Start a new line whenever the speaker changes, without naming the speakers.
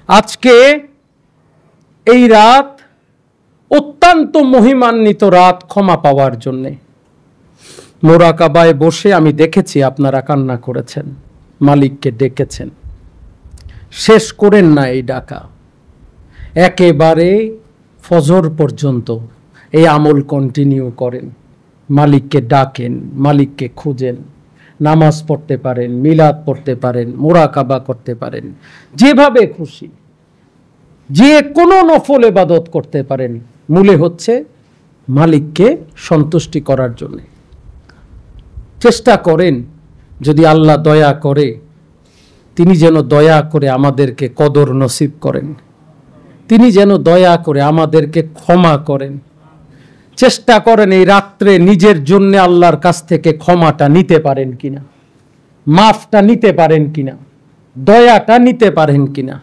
আজকে এই রাত অত্যন্ত মহিমান্বিত রাত ক্ষমা পাওয়ার জন্যে। মোরাকাবায় বসে আমি দেখেছি আপনারা কান্না করেছেন, মালিককে ডেকেছেন, শেষ করেন না এই ডাকা, একেবারে ফজর পর্যন্ত এই আমল কন্টিনিউ করেন, মালিককে ডাকেন, মালিককে খুঁজেন, নামাজ পড়তে পারেন, মিলাদ পড়তে পারেন, মোরাকাবা করতে পারেন, যেভাবে খুশি যে কোনো নফল ইবাদত করতে পারেন, মূলে হচ্ছে মালিককে সন্তুষ্টি করার জন্য। চেষ্টা করেন যদি আল্লাহ দয়া করে, তিনি যেন দয়া করে আমাদেরকে কদর নসিব করেন, তিনি যেন দয়া করে আমাদেরকে ক্ষমা করেন। চেষ্টা করেন এই রাত্রে নিজের জন্য আল্লাহর কাছ থেকে ক্ষমাটা নিতে পারেন কিনা, মাফটা নিতে পারেন কিনা, দয়াটা নিতে পারেন কিনা।